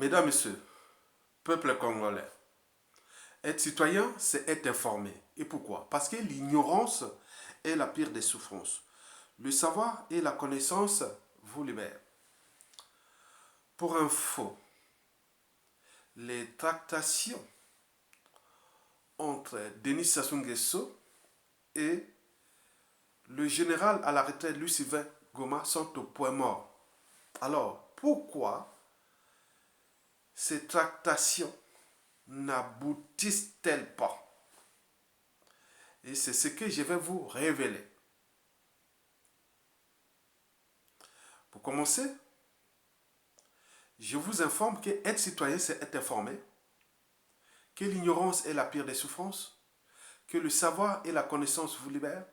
Mesdames, Messieurs, peuple congolais, être citoyen, c'est être informé. Et pourquoi? Parce que l'ignorance est la pire des souffrances. Le savoir et la connaissance vous libèrent. Pour info, les tractations entre Denis Sassou Nguesso et le général à la retraite Louis-Sylvain Goma sont au point mort. Alors, pourquoi ces tractations n'aboutissent-elles pas? Et c'est ce que je vais vous révéler. Pour commencer, je vous informe que être citoyen, c'est être informé, que l'ignorance est la pire des souffrances, que le savoir et la connaissance vous libèrent,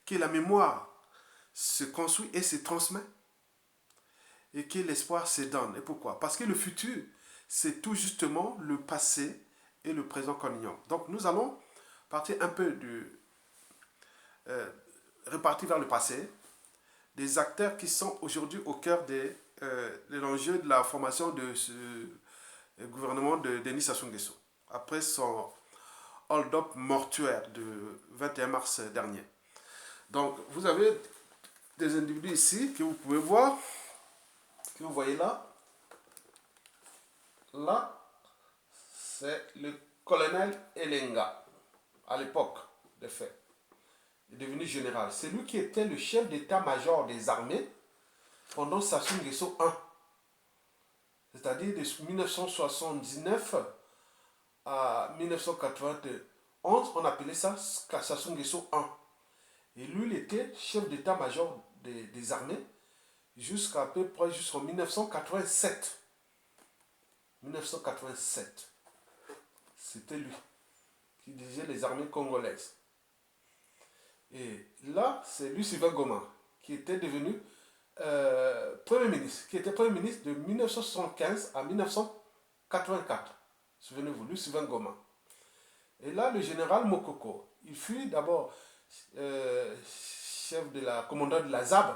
que la mémoire se construit et se transmet, et que l'espoir se donne. Et pourquoi? Parce que le futur, c'est tout justement le passé et le présent qu'on ignore. Donc nous allons partir un peu repartir vers le passé, des acteurs qui sont aujourd'hui au cœur de l'enjeu de la formation de ce gouvernement de Denis Sassou Nguesso, après son hold-up mortuaire de 21 mars dernier. Donc, vous avez des individus ici que vous pouvez voir, que vous voyez là. Là, c'est le colonel Elenga, à l'époque des faits. Il est devenu général. C'est lui qui était le chef d'état-major des armées pendant Sassou Nguesso I. C'est-à-dire de 1979 à 1991, on appelait ça Sassou Nguesso I. Et lui, il était chef d'état-major des armées jusqu'à peu près jusqu'en 1987. 1987. C'était lui qui dirigeait les armées congolaises. Et là, c'est Louis-Sylvain Goma qui était devenu Premier ministre, qui était Premier ministre de 1975 à 1984. Souvenez-vous, Louis-Sylvain Goma. Et là, le général Mokoko, il fut d'abord chef de la commandant de la ZAB,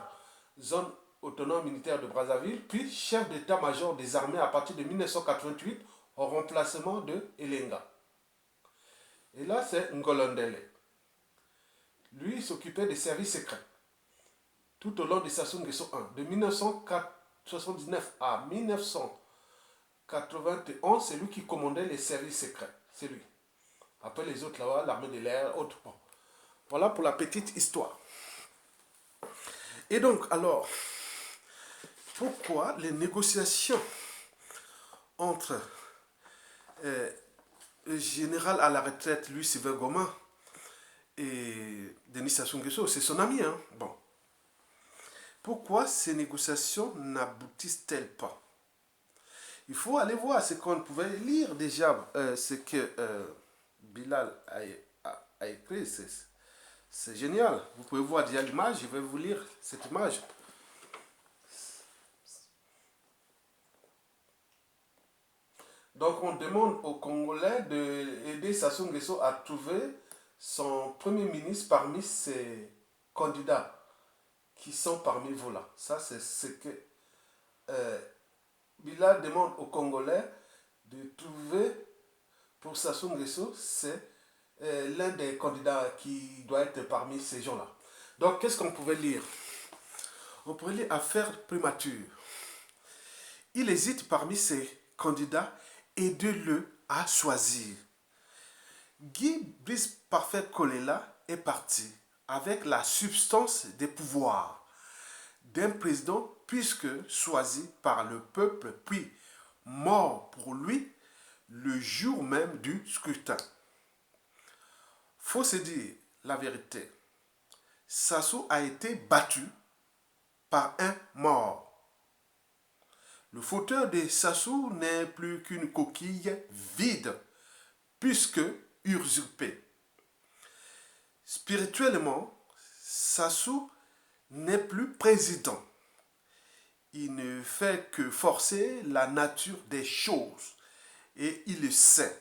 zone autonome militaire de Brazzaville, puis chef d'état-major des armées à partir de 1988 au remplacement de Elenga. Et là, c'est Ngolondele. Lui, il s'occupait des services secrets tout au long de Sassou Nguesso I. De 1979 à 1991, c'est lui qui commandait les services secrets. C'est lui. Après les autres là-bas, l'armée de l'air, autres. Bon. Voilà pour la petite histoire. Et donc, alors, pourquoi les négociations entre le général à la retraite Louis-Sylvain Goma et Denis Sassou Nguesso, c'est son ami, hein? Bon. Pourquoi ces négociations n'aboutissent-elles pas? Il faut aller voir ce qu'on pouvait lire déjà, ce que Bilal a écrit. C'est génial. Vous pouvez voir déjà l'image, je vais vous lire cette image. Donc on demande aux Congolais d'aider Sassou Nguesso à trouver son premier ministre parmi ses candidats qui sont parmi vous là. Ça, c'est ce que Bilal demande aux Congolais de trouver pour Sassou Nguesso. C'est l'un des candidats qui doit être parmi ces gens-là. Donc, qu'est-ce qu'on pouvait lire? On pourrait lire affaire primature. Il hésite parmi ces candidats, aidez-le à choisir. Guy Brice Parfait Kolela est parti avec la substance des pouvoirs d'un président puisque choisi par le peuple puis mort pour lui le jour même du scrutin. Faut se dire la vérité. Sassou a été battu par un mort. Le fauteuil de Sassou n'est plus qu'une coquille vide puisque usurpé. Spirituellement, Sassou n'est plus président. Il ne fait que forcer la nature des choses. Et il le sait.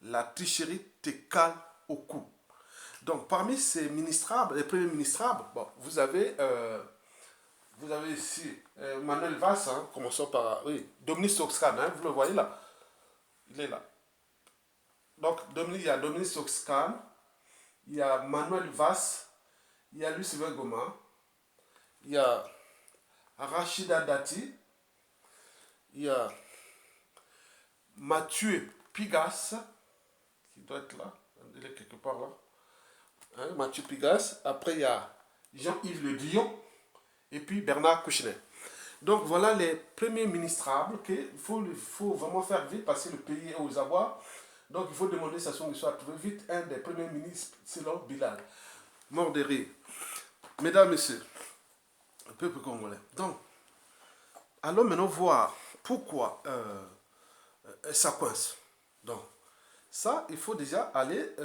La tricherie te cale au cou. Donc, parmi ces ministrables, les premiers ministrables, bon, vous vous avez ici Manuel Valls, hein, commençons par, oui, Dominique Strauss-Kahn, hein, vous le voyez là, il est là. Donc, il y a Dominique Strauss-Kahn, il y a Manuel Valls, il y a Lucifer Goma, il y a Rachida Dati, il y a Mathieu Pigas, qui doit être là, il est quelque part là, hein, Mathieu Pigas, après il y a Jean-Yves Le Drian, et puis Bernard Kouchner. Donc voilà les premiers ministrables qu'il faut vraiment faire vite parce que le pays est aux abois. Donc il faut demander sa son soit trouvé vite un des premiers ministres, selon Bilal. Mort de rire. Mesdames, Messieurs, le peuple congolais. Donc, allons maintenant voir pourquoi ça coince. Donc, ça, il faut déjà aller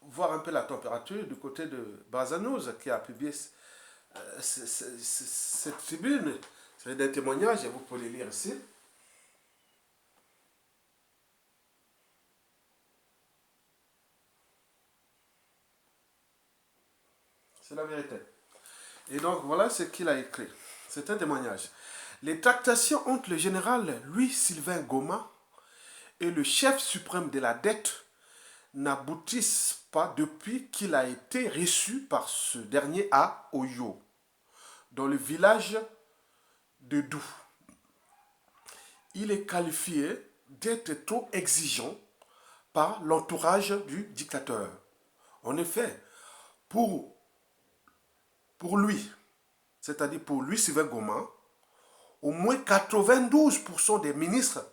voir un peu la température du côté de Bazanouz qui a publié cette tribune. C'est des témoignages, vous pouvez les lire ici. C'est la vérité. Et donc, voilà ce qu'il a écrit. C'est un témoignage. Les tractations entre le général Louis-Sylvain Goma et le chef suprême de la dette n'aboutissent pas depuis qu'il a été reçu par ce dernier à Oyo, dans le village de Dou. Il est qualifié d'être trop exigeant par l'entourage du dictateur. En effet, pour lui, c'est-à-dire pour Louis-Sylvain Goma, au moins 92% des ministres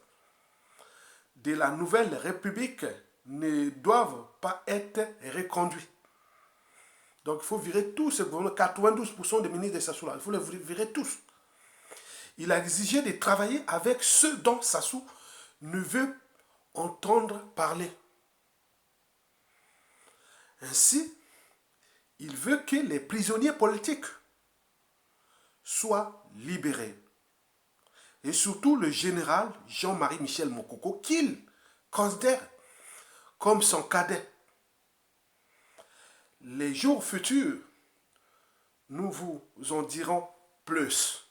de la Nouvelle République ne doivent pas être reconduits. Donc il faut virer tous ces gouvernements, 92% des ministres de Sassou, il faut les virer tous. Il a exigé de travailler avec ceux dont Sassou ne veut entendre parler. Ainsi, il veut que les prisonniers politiques soient libérés. Et surtout le général Jean-Marie Michel Mokoko, qu'il considère comme son cadet. Les jours futurs, nous vous en dirons plus.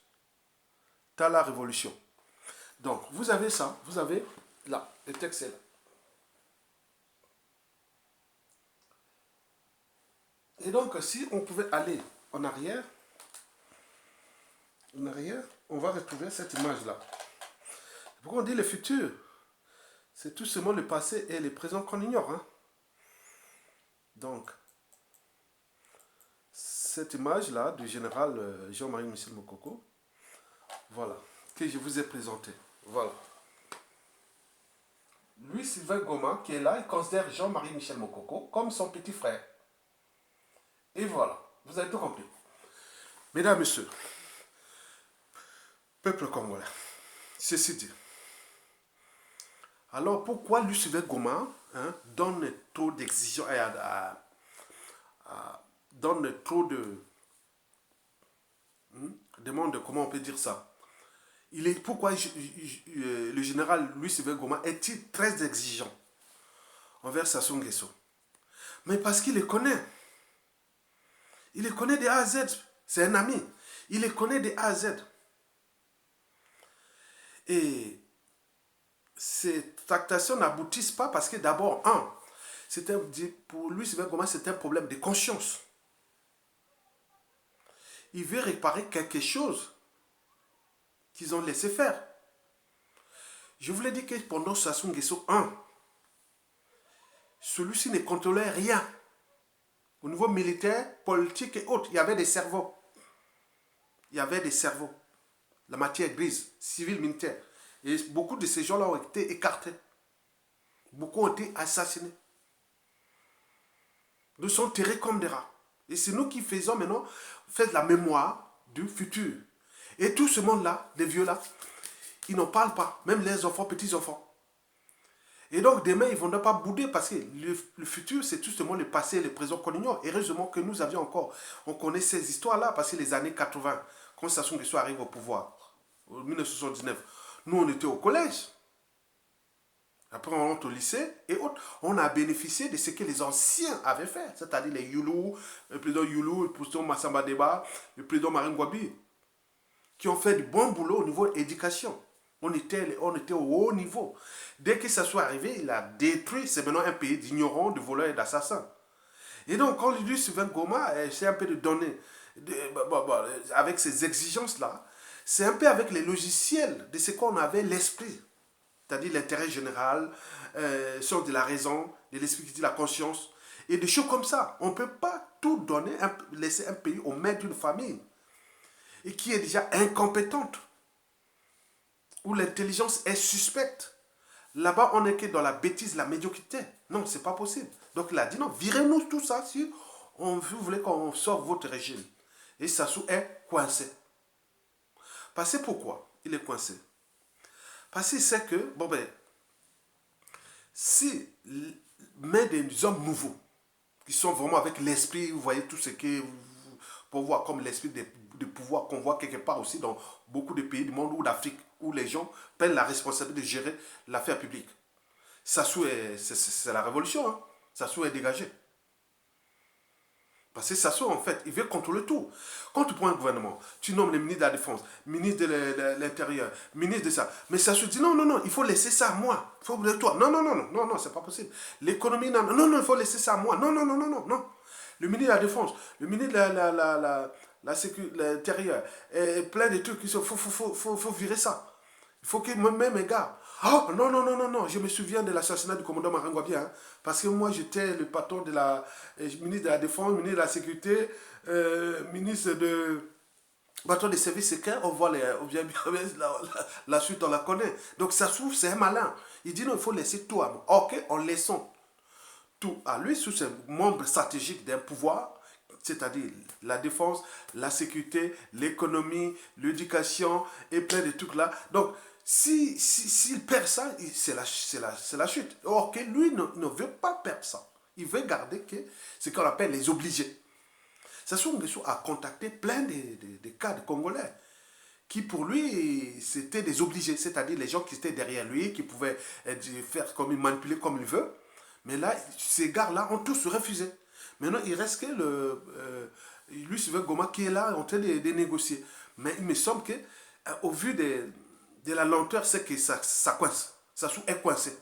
Dans la révolution. Donc, vous avez ça, vous avez là, le texte est là. Et donc, si on pouvait aller en arrière, on va retrouver cette image-là. Pourquoi on dit le futur? C'est tout simplement le passé et le présent qu'on ignore. Hein? Donc, cette image-là du général Jean-Marie Michel Mokoko, voilà, que je vous ai présenté. Voilà. Louis-Sylvain Goma, qui est là, il considère Jean-Marie Michel Mokoko comme son petit frère. Et voilà, vous avez tout compris. Mesdames, Messieurs, peuple congolais, ceci dit. Alors pourquoi Louis-Sylvain Goma donne trop d'exigences, donne trop de demande, comment on peut dire ça? Pourquoi le général Louis-Sylvain Goma est-il très exigeant envers Sassou Nguesso? Mais parce qu'il les connaît. Il les connaît de A à Z. C'est un ami. Il les connaît de A à Z. Et ces tractations n'aboutissent pas parce que d'abord, pour lui, c'est un problème de conscience. Il veut réparer quelque chose qu'ils ont laissé faire. Je vous l'ai dit que pendant Sassou Nguesso 1, celui-ci ne contrôlait rien. Au niveau militaire, politique et autres, il y avait des cerveaux. Il y avait des cerveaux. La matière grise, civile, militaire. Et beaucoup de ces gens-là ont été écartés. Beaucoup ont été assassinés. Nous sont enterrés comme des rats. Et c'est nous qui faisons maintenant, la mémoire du futur. Et tout ce monde-là, les vieux-là, ils n'en parlent pas. Même les enfants, petits-enfants. Et donc demain, ils ne vont pas bouder parce que le futur, c'est tout simplement le passé et le présent qu'on ignore. Heureusement que nous avions encore, on connaît ces histoires-là parce que les années 80, quand Sassou Nguesso arrive au pouvoir, en 1979, nous on était au collège. Après, on rentre au lycée et autres. On a bénéficié de ce que les anciens avaient fait, c'est-à-dire les Youlou, le président Youlou, le président Massamba Deba, le président Marine Gwabi, qui ont fait du bon boulot au niveau de l'éducation. On était au haut niveau. Dès que ça soit arrivé, il a détruit, c'est maintenant un pays d'ignorants, de voleurs et d'assassins. Et donc, quand lui, Sylvain Goma, c'est un peu de donner, avec ces exigences-là, c'est un peu avec les logiciels de ce qu'on avait l'esprit, c'est-à-dire l'intérêt général, sort de la raison, de l'esprit qui dit la conscience, et des choses comme ça. On ne peut pas tout donner, laisser un pays aux mains d'une famille, et qui est déjà incompétente, où l'intelligence est suspecte. Là-bas, on n'est que dans la bêtise, la médiocrité. Non, c'est pas possible. Donc il a dit non, virez-nous tout ça si vous voulez qu'on sorte votre régime. Et Sassou est coincé. Parce que pourquoi il est coincé? Parce qu'il sait que, bon ben, si met des hommes nouveaux, qui sont vraiment avec l'esprit, vous voyez tout ce que, pour voir comme l'esprit de pouvoir qu'on voit quelque part aussi dans beaucoup de pays du monde ou d'Afrique, où les gens prennent la responsabilité de gérer l'affaire publique. Sassou, c'est la révolution, hein. Sassou est dégagé. Parce que Sassou, en fait, il veut contrôler tout. Quand tu prends un gouvernement, tu nommes le ministre de la Défense, ministre de l'Intérieur, ministre de ça. Mais Sassou dit non, non, non, il faut laisser ça à moi. Il faut de toi. Non, non, non, non, non, non, c'est pas possible. L'économie, non, non, non, il faut laisser ça à moi. Non, non, non, non, non, non. Le ministre de la Défense, le ministre de l'Intérieur, plein de trucs, il faut virer ça. Il faut que moi-même, mes gars. Oh, non, non, non, non, non. Je me souviens de l'assassinat du commandant Marangwabia. Hein, parce que moi, j'étais le patron de la ministre de la Défense, ministre de la Sécurité, ministre de patron des services secrets. On voit la suite, on la connaît. Donc, ça s'ouvre, c'est un malin. Il dit non, il faut laisser tout à moi. Ok, en laissant tout à lui, sous ses membres stratégiques d'un pouvoir, c'est-à-dire la défense, la sécurité, l'économie, l'éducation et plein de trucs là. Donc, s'il perd ça, c'est la chute. Or que lui ne veut pas perdre ça. Il veut garder ce qu'on appelle les obligés. Sassou Nguesso a contacté plein de cas de Congolais qui pour lui, c'était des obligés. C'est-à-dire les gens qui étaient derrière lui, qui pouvaient faire comme il manipuler comme il veut. Mais là, ces gars-là ont tous refusé. Maintenant, il reste que lui, Sylvain Goma, qui est là en train de négocier. Mais il me semble que, au vu de la lenteur, c'est que ça coince. Sassou est coincé.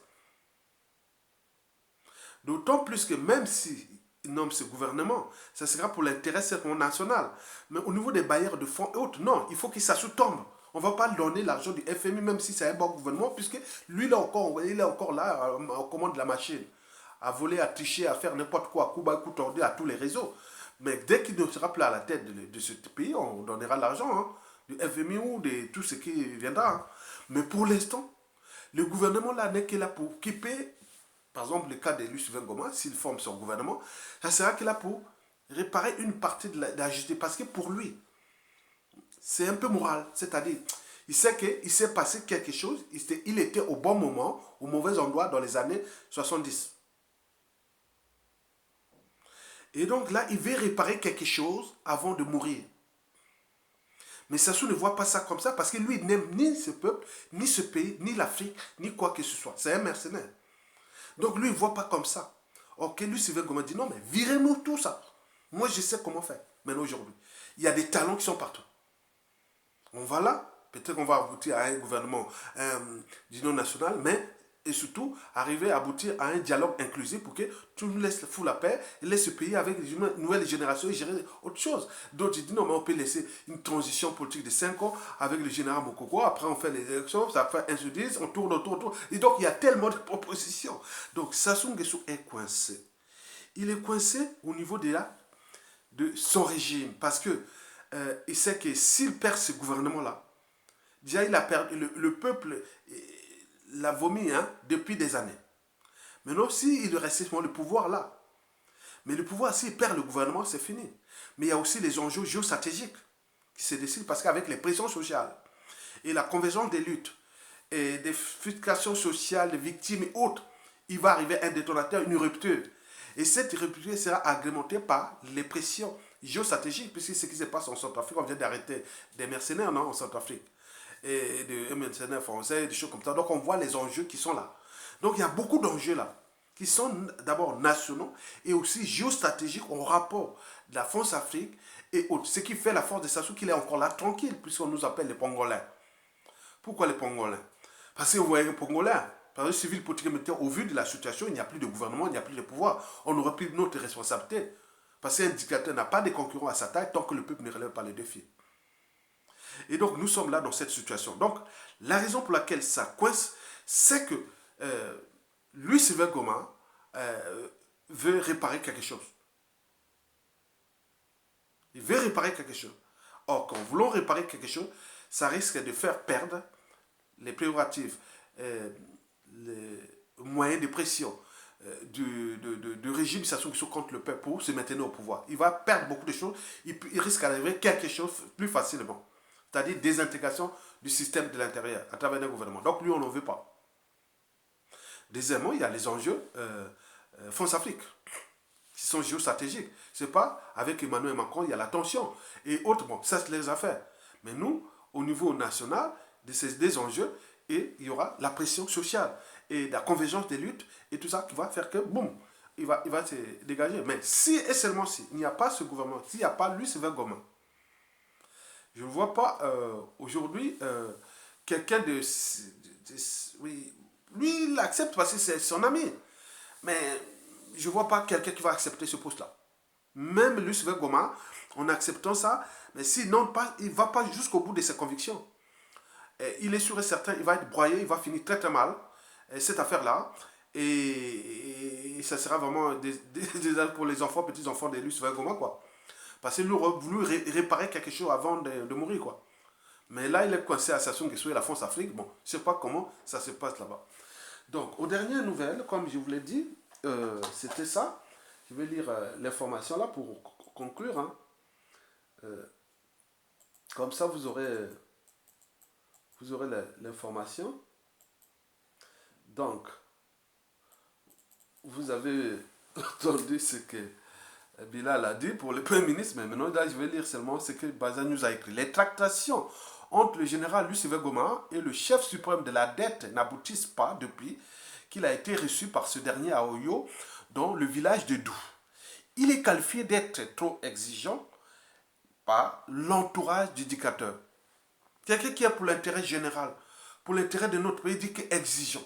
D'autant plus que même si il nomme ce gouvernement, ça sera pour l'intérêt certainement national. Mais au niveau des bailleurs de fonds et autres, non, il faut que Sassou tombe. On ne va pas donner l'argent du FMI, même si c'est un bon gouvernement, puisque lui, il est encore là, en commande de la machine, à voler, à tricher, à faire n'importe quoi, à coup bas, coup tordu à tous les réseaux. Mais dès qu'il ne sera plus à la tête de ce pays, on donnera l'argent, hein, du FMI ou de tout ce qui viendra. Hein. Mais pour l'instant, le gouvernement là n'est que là pour kipper, par exemple le cas de Luc Sylvain Goma, s'il forme son gouvernement, ça sera qu'il là pour réparer une partie de la justice. Parce que pour lui, c'est un peu moral. C'est-à-dire, il sait qu'il s'est passé quelque chose, il était au bon moment, au mauvais endroit dans les années 70. Et donc là, il veut réparer quelque chose avant de mourir. Mais Sassou ne voit pas ça comme ça parce que lui, il n'aime ni ce peuple, ni ce pays, ni l'Afrique, ni quoi que ce soit. C'est un mercenaire. Donc lui, il ne voit pas comme ça. Ok, lui, Sylvain Goma dit non, mais virez-nous tout ça. Moi, je sais comment faire. Mais aujourd'hui, il y a des talents qui sont partout. On va là, peut-être qu'on va aboutir à un gouvernement d'union nationale, mais et surtout arriver à aboutir à un dialogue inclusif pour que tout nous laisse fou la paix et laisse ce pays avec les nouvelles générations et gérer autre chose. D'autres disent non, mais on peut laisser une transition politique de 5 ans avec le général Mokoko, après on fait les élections, ça fait 1 sur 10, on tourne autour. Et donc il y a tellement de propositions. Donc Sassou Nguesso est coincé. Il est coincé au niveau de son régime parce que il sait que s'il perd ce gouvernement-là, déjà il a perdu, le peuple l'a vomi hein, depuis des années. Maintenant, s'il reste le pouvoir là, mais le pouvoir, s'il perd le gouvernement, c'est fini. Mais il y a aussi les enjeux géostratégiques qui se décident parce qu'avec les pressions sociales et la convergence des luttes et des frustrations sociales des victimes et autres, il va arriver un détonateur, une rupture. Et cette rupture sera agrémentée par les pressions géostratégiques, puisque ce qui se passe en Centrafrique, on vient d'arrêter des mercenaires non, en Centrafrique, et des mercenaires français, des choses comme ça. Donc on voit les enjeux qui sont là. Donc il y a beaucoup d'enjeux là, qui sont d'abord nationaux et aussi géostratégiques au rapport de la France-Afrique et autres. Ce qui fait la force de Sassou qu'il est encore là tranquille, puisqu'on nous appelle les Pongolais. Pourquoi les Pongolais? Parce que vous voyez les Pongolais, par le civil politique militaire, au vu de la situation, il n'y a plus de gouvernement, il n'y a plus de pouvoir. On aurait pris notre responsabilité. Parce qu'un dictateur n'a pas de concurrent à sa taille tant que le peuple ne relève pas les défis. Et donc nous sommes là dans cette situation. Donc la raison pour laquelle ça coince, c'est que Louis Sylvain Goma veut réparer quelque chose. Il veut réparer quelque chose. Or, quand nous voulons réparer quelque chose, ça risque de faire perdre les prérogatives, les moyens de pression du régime Sassou Nguesso contre le peuple pour se maintenir au pouvoir. Il va perdre beaucoup de choses. Il risque d'arriver quelque chose plus facilement. C'est-à-dire désintégration du système de l'intérieur à travers un gouvernement. Donc lui, on n'en veut pas. Deuxièmement, il y a les enjeux France-Afrique qui sont géostratégiques. Ce n'est pas avec Emmanuel Macron, il y a la tension et autres. Bon, ça, c'est les affaires. Mais nous, au niveau national, des enjeux, et il y aura la pression sociale et la convergence des luttes et tout ça qui va faire que, boum, il va se dégager. Mais si et seulement si il n'y a pas ce gouvernement, s'il n'y a pas Louis Sylvain Goma, je ne vois pas aujourd'hui quelqu'un oui, lui, il l'accepte parce que c'est son ami. Mais je ne vois pas quelqu'un qui va accepter ce poste-là. Même Louis Sylvain Goma, en acceptant ça, mais sinon, il ne va pas jusqu'au bout de ses convictions. Il est sûr et certain, il va être broyé, il va finir très très mal, cette affaire-là. Et ça sera vraiment pour les enfants, petits-enfants de Louis Sylvain Goma, quoi. Parce qu'il aurait voulu réparer quelque chose avant de mourir, quoi. Mais là, il est coincé à Sassou Nguesso et la France-Afrique. Bon, je ne sais pas comment ça se passe là-bas. Donc, aux dernières nouvelles, comme je vous l'ai dit, c'était ça. Je vais lire l'information là pour conclure. Hein. Comme ça, vous aurez l'information. Donc, vous avez entendu ce que Bilal a dit pour le Premier ministre, mais maintenant, là, je vais lire seulement ce que Bazin nous a écrit. Les tractations entre le général Louis Sylvain Goma et le chef suprême de la dette n'aboutissent pas depuis qu'il a été reçu par ce dernier à Oyo, dans le village de Dou. Il est qualifié d'être trop exigeant par l'entourage du dictateur. Quelqu'un qui est pour l'intérêt général, pour l'intérêt de notre pays, dit qu'il est exigeant.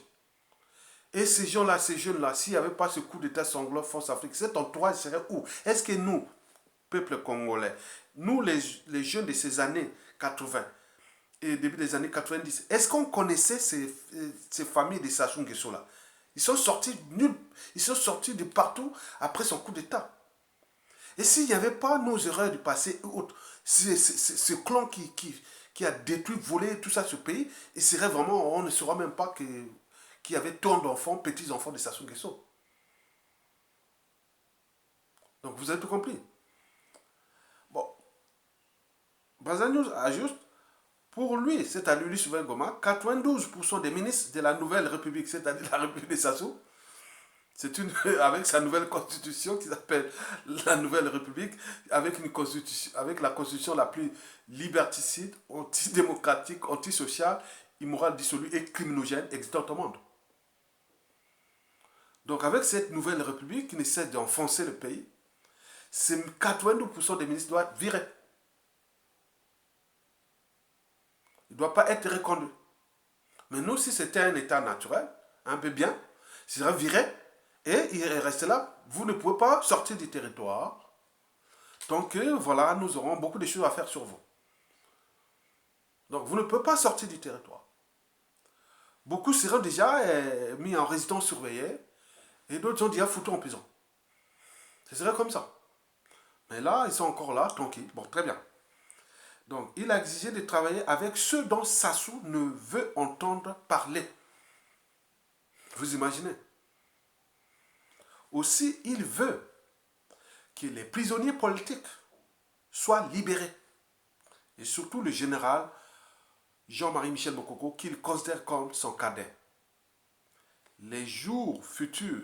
Et ces gens-là, ces jeunes-là, s'il n'y avait pas ce coup d'état sanglant France-Afrique, cet entourage serait où? Est-ce que nous, peuple congolais, nous les jeunes de ces années 80 et début des années 90, est-ce qu'on connaissait ces familles de Sassou Nguesso-là? Ils sont sortis nuls, ils sont sortis de partout après son coup d'état. Et s'il n'y avait pas nos erreurs du passé ou autres, ce clan qui a détruit, volé tout ça, ce pays, il serait vraiment, on ne saura même pas qu'il y avait tant d'enfants, petits-enfants de Sassou Nguesso. Donc vous avez tout compris. Bon, Bazanius ajoute, pour lui, c'est-à-dire Louis Sylvain Goma, 92% des ministres de la Nouvelle République, c'est-à-dire la République de Sassou, c'est avec sa nouvelle constitution qui s'appelle la Nouvelle République, avec la constitution la plus liberticide, antidémocratique, antisociale, immorale, dissolue et criminogène existant au monde. Donc avec cette Nouvelle République qui ne cesse d'enfoncer le pays, ces 92% des ministres doivent virer. Il ne doit pas être reconduit. Mais nous, si c'était un État naturel, un peu bien, il serait viré et il reste là. Vous ne pouvez pas sortir du territoire. Donc voilà, nous aurons beaucoup de choses à faire sur vous. Donc vous ne pouvez pas sortir du territoire. Beaucoup seront déjà mis en résidence surveillée et d'autres sont déjà foutus en prison. Ce serait comme ça. Mais là, ils sont encore là, tranquilles. Bon, très bien. Donc, il a exigé de travailler avec ceux dont Sassou ne veut entendre parler. Vous imaginez? Aussi, il veut que les prisonniers politiques soient libérés. Et surtout le général Jean-Marie Michel Mokoko, qu'il considère comme son cadet. Les jours futurs,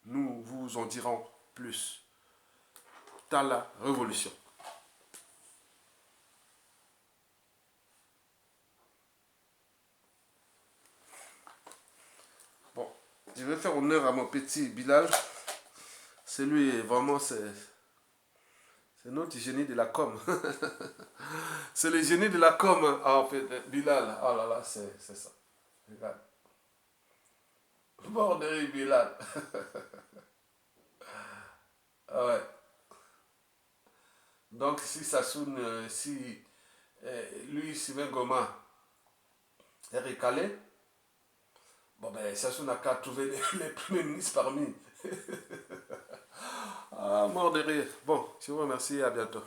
nous vous en dirons plus dans la révolution. Bon, je vais faire honneur à mon petit Bilal. C'est lui, vraiment, c'est notre génie de la com. C'est le génie de la com, hein, en fait, Bilal. Oh là là, c'est ça. Regarde. Borderie Bilal. Ah ouais. Donc, si Sassoon, si lui, Sylvain Goma, est recalé, bon ben, Sassoon n'a qu'à trouver les premiers ministres parmi. Ah, mort de rire. Bon, je vous remercie et à bientôt.